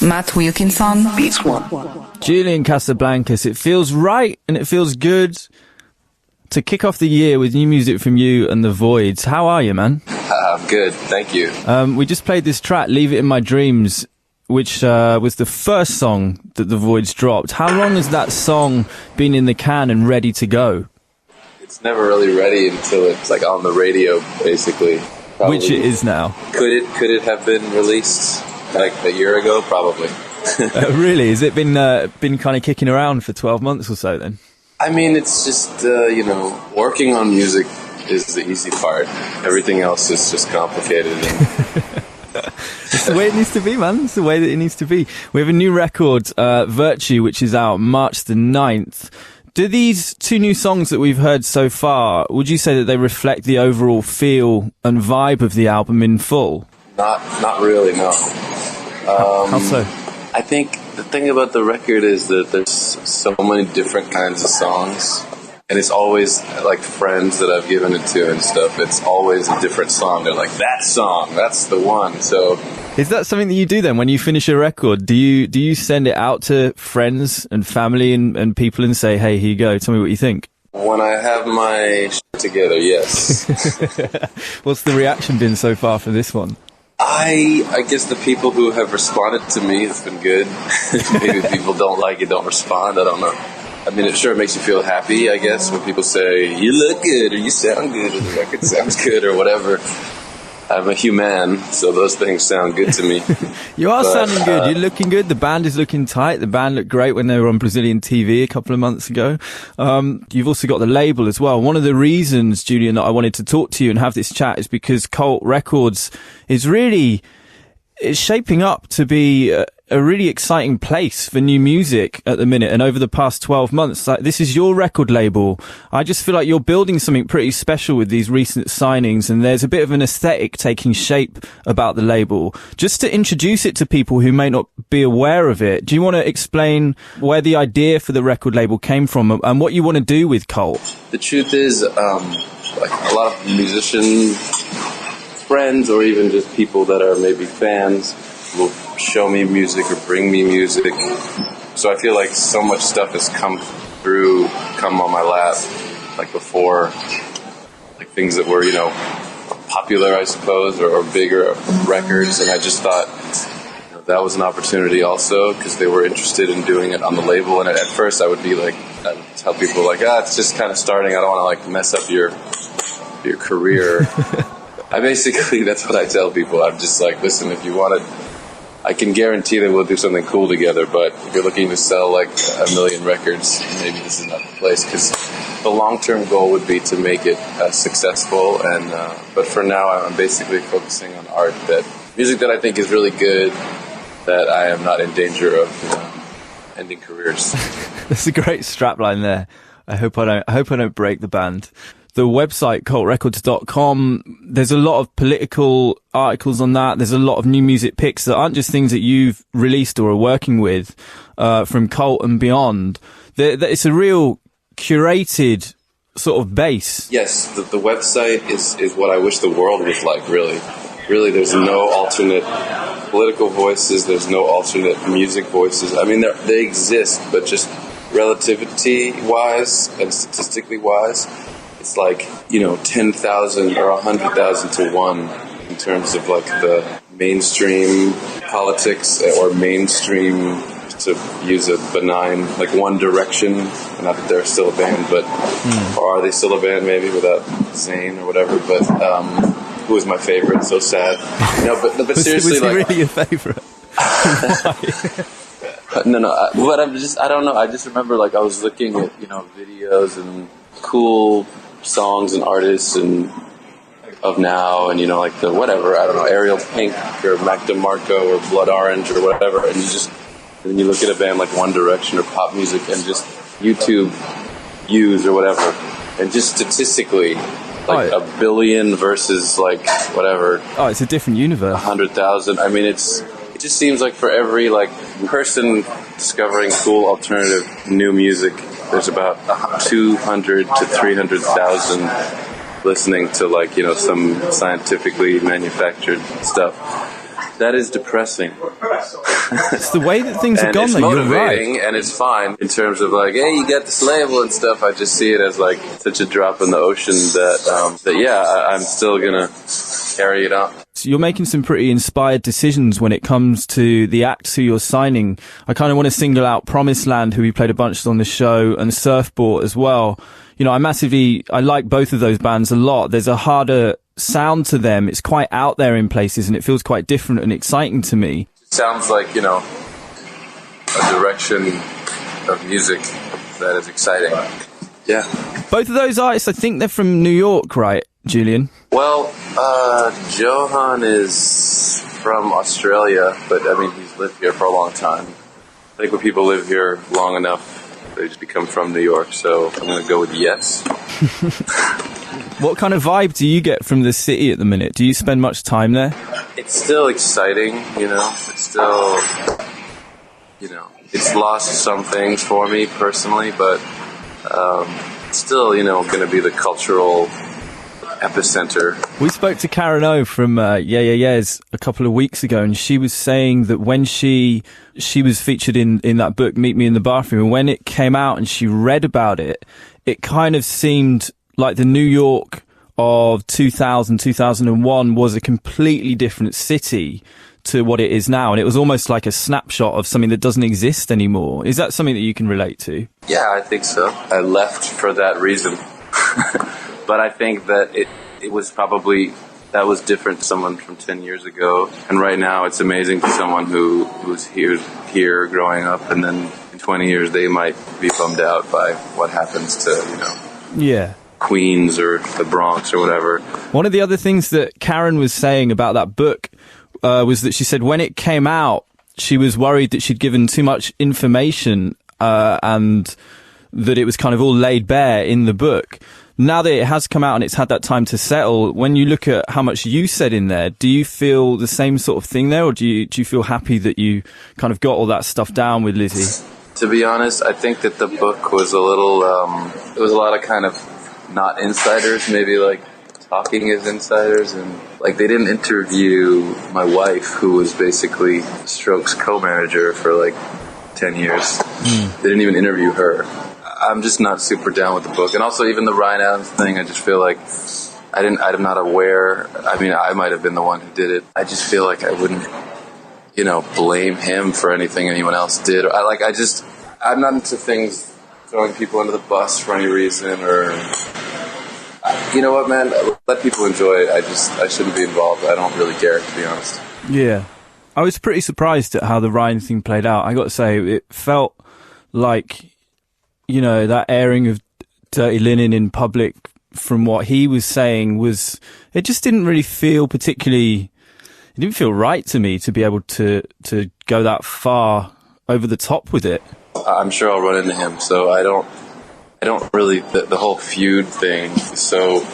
Matt Wilkinson, Beats1. Julian Casablancas, it feels right and it feels good to kick off the year with new music from you and the Voidz. How are you, man? I'm good, thank you. We just played this track, Leave It In My Dreams, which was the first song that the Voidz dropped. How long has that song been in the can and ready to go? It's never really ready until it's like on the radio, basically. Probably. Which it is now. Could it have been released like a year ago? Probably. Really? Has it been kind of kicking around for 12 months or so then? I mean, it's just, working on music is the easy part. Everything else is just complicated. It's the way it needs to be, man. It's the way that it needs to be. We have a new record, Virtue, which is out March the 9th. Do these two new songs that we've heard so far, would you say that they reflect the overall feel and vibe of the album in full? Not really, no. How so? I think the thing about the record is that there's so many different kinds of songs, and it's always like friends that I've given it to and stuff. It's always a different song. They're like, that song, that's the one. So, is that something that you do then when you finish a record? Do you send it out to friends and family and people and say, hey, here you go, tell me what you think? When I have my shit together, yes. What's the reaction been so far for this one? I guess the people who have responded to me has been good. Maybe people don't like it, don't respond, I don't know. I mean, it makes you feel happy, I guess, when people say, you look good, or you sound good, or the record sounds good, or whatever. I'm a human, so those things sound good to me. You are sounding good. You're looking good. The band is looking tight. The band looked great when they were on Brazilian TV a couple of months ago. You've also got the label as well. One of the reasons, Julian, that I wanted to talk to you and have this chat is because Cult Records is really... it's shaping up to be a really exciting place for new music at the minute. And over the past 12 months, this is your record label. I just feel like you're building something pretty special with these recent signings. And there's a bit of an aesthetic taking shape about the label. Just to introduce it to people who may not be aware of it, do you want to explain where the idea for the record label came from and what you want to do with Cult? The truth is, like a lot of musicians, friends, or even just people that are maybe fans will show me music or bring me music. So I feel like so much stuff has come on my lap, like before, like things that were, popular, I suppose, or bigger records. And I just thought that was an opportunity also because they were interested in doing it on the label. And at first I would be like, I would tell people like, it's just kind of starting. I don't want to like mess up your career. That's what I tell people. I'm just like, listen, if you want to, I can guarantee that we'll do something cool together, but if you're looking to sell like 1 million records, maybe this is not the place, because the long-term goal would be to make it successful, and but for now I'm basically focusing on art, music that I think is really good, that I am not in danger of ending careers. That's a great strapline there. I hope I don't break the band. The website, cultrecords.com, there's a lot of political articles on that. There's a lot of new music picks that aren't just things that you've released or are working with, from Cult and beyond. It's a real curated sort of base. Yes, the website is what I wish the world was like, really. Really, there's no alternate political voices. There's no alternate music voices. I mean, they exist, but just relativity-wise and statistically-wise, it's like, 10,000 or 100,000 to 1 in terms of like the mainstream politics or mainstream, to use a benign, like One Direction. Not that they're still a band, but or are they still a band maybe without Zayn or whatever? But who was my favorite? So sad. But seriously, was he like, really your favorite? No. But I don't know. I just remember like I was looking at videos and cool songs and artists and of now, and like the whatever, I don't know, Ariel Pink or Mac DeMarco or Blood Orange or whatever, and then you look at a band like One Direction or pop music and just YouTube views or whatever, and just statistically like 1 billion versus like whatever. Oh, it's a different universe. 100,000. I mean, it just seems like for every like person discovering cool alternative new music, there's about 200 to 300,000 listening to like some scientifically manufactured stuff. That is depressing. It's the way that things have gone, though. You're right. It's motivating, and it's fine in terms of like, hey, you got this label and stuff. I just see it as like such a drop in the ocean that I'm still gonna carry it on. So you're making some pretty inspired decisions when it comes to the acts who you're signing. I kind of want to single out Promised Land, who we played a bunch on the show, and Surfboard as well. You know, I like both of those bands a lot. There's a harder sound to them. It's quite out there in places, and it feels quite different and exciting to me. It sounds like, you know, a direction of music that is exciting. Yeah. Both of those artists, I think they're from New York, right, Julian? Well, Johan is from Australia, but I mean, he's lived here for a long time. I think when people live here long enough, they just become from New York, so I'm going to go with yes. What kind of vibe do you get from the city at the minute? Do you spend much time there? It's still exciting, you know. It's still, you know, it's lost some things for me personally, but it's still, you know, going to be the cultural epicenter. We spoke to Karen O from Yes a couple of weeks ago, and she was saying that when she was featured in that book, Meet Me in the Bathroom, and when it came out and she read about it, it kind of seemed like the New York of 2000, 2001 was a completely different city to what it is now. And it was almost like a snapshot of something that doesn't exist anymore. Is that something that you can relate to? Yeah, I think so. I left for that reason. But I think that it was probably, that was different to someone from 10 years ago. And right now it's amazing to someone who was here growing up, and then in 20 years they might be bummed out by what happens to, you know. Yeah. Queens or the Bronx or whatever. One of the other things that Karen was saying about that book was that she said when it came out, she was worried that she'd given too much information and that it was kind of all laid bare in the book. Now that it has come out and it's had that time to settle, when you look at how much you said in there, do you feel the same sort of thing there, or do you feel happy that you kind of got all that stuff down with Lizzie? To be honest, I think that the book was a little, it was a lot of kind of not insiders, maybe like talking as insiders, and like they didn't interview my wife, who was basically Stroke's co-manager for like 10 years. They didn't even interview her. I'm just not super down with the book. And also even the Ryan Adams thing, I just feel like I'm not aware. I mean, I might have been the one who did it. I just feel like I wouldn't, you know, blame him for anything anyone else did. I'm not into things throwing people under the bus for any reason, or, you know what, man, let people enjoy it. I shouldn't be involved. I don't really care, to be honest. Yeah. I was pretty surprised at how the Ryan thing played out. I got to say, it felt like, you know, that airing of Dirty Linen in public, from what he was saying, it just didn't really feel it didn't feel right to me to be able to go that far over the top with it. I'm sure I'll run into him, so I don't really, the whole feud thing is so,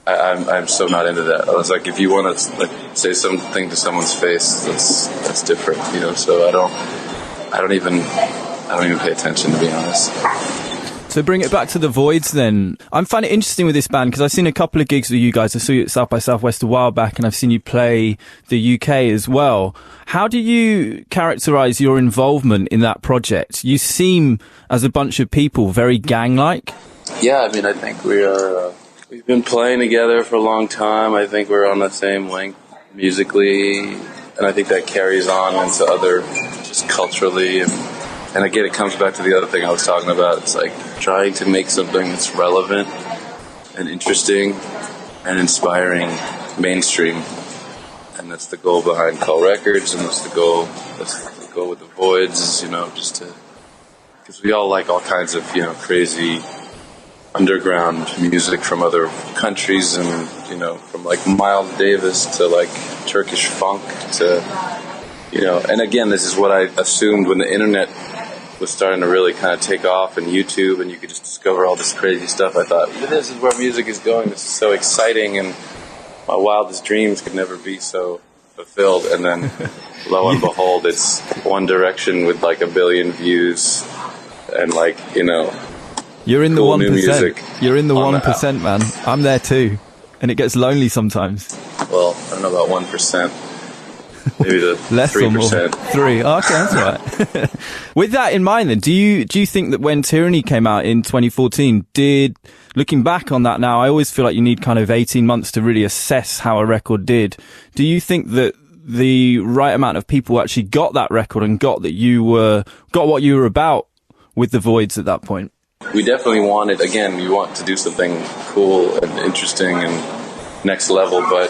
I'm so not into that. I was like, if you want to like say something to someone's face, that's different, you know, so I don't even pay attention, to be honest. So bring it back to the Voidz then. I'm finding it interesting with this band because I've seen a couple of gigs with you guys. I saw you at South by Southwest a while back, and I've seen you play the UK as well. How do you characterize your involvement in that project? You seem, as a bunch of people, very gang-like. Yeah, I mean, I think we've been playing together for a long time. I think we're on the same length musically, and I think that carries on into other, just culturally, and again, it comes back to the other thing I was talking about. It's like trying to make something that's relevant and interesting and inspiring mainstream. And that's the goal behind Call Records, and that's the goal with the Voidz, you know, just to, because we all like all kinds of, you know, crazy underground music from other countries, and, you know, from like Miles Davis to like Turkish funk to, you know, and again, this is what I assumed when the internet was starting to really kind of take off, and YouTube, and you could just discover all this crazy stuff. I thought, this is where music is going. This is so exciting, and my wildest dreams could never be so fulfilled. And then, lo and behold, it's One Direction with like 1 billion views, and like, you know, you're in the 1%. You're in the 1%, man. I'm there too, and it gets lonely sometimes. Well, I don't know about 1%. Maybe the Less 3%. or more? 3. Oh, okay, that's right. With that in mind then, do you think that when Tyranny came out in 2014, looking back on that now, I always feel like you need kind of 18 months to really assess how a record did. Do you think that the right amount of people actually got that record and got what you were about with the Voidz at that point? We definitely wanted, again, you want to do something cool and interesting and next level, but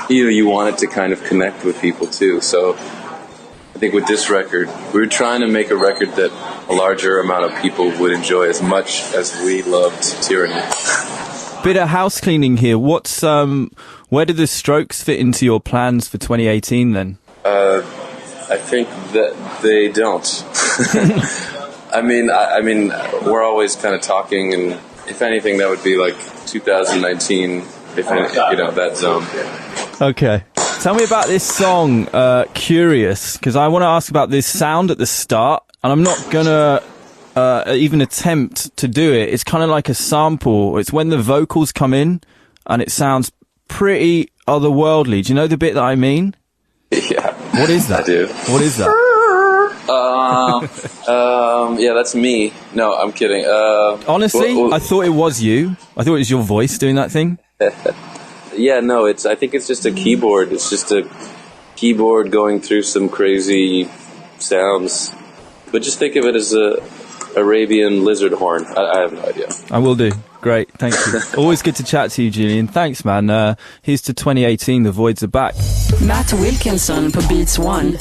you want it to kind of connect with people too. So I think with this record, we were trying to make a record that a larger amount of people would enjoy as much as we loved Tyranny. Bit of house cleaning here. Where do the Strokes fit into your plans for 2018 then? I think that they don't. I mean, we're always kind of talking, and if anything, that would be like 2019, if anything, that zone. Okay. Tell me about this song, Curious, because I want to ask about this sound at the start, and I'm not gonna even attempt to do it. It's kind of like a sample. It's when the vocals come in, and it sounds pretty otherworldly. Do you know the bit that I mean? Yeah. What is that? I do. What is that? Yeah, that's me. No, I'm kidding. Honestly, I thought it was you. I thought it was your voice doing that thing. Yeah, no, I think it's just a keyboard. It's just a keyboard going through some crazy sounds. But just think of it as a Arabian lizard horn. I have no idea. I will do. Great, thank you. Always good to chat to you, Julian. Thanks, man. Here's to 2018. The Voidz are back. Matt Wilkinson på Beats1.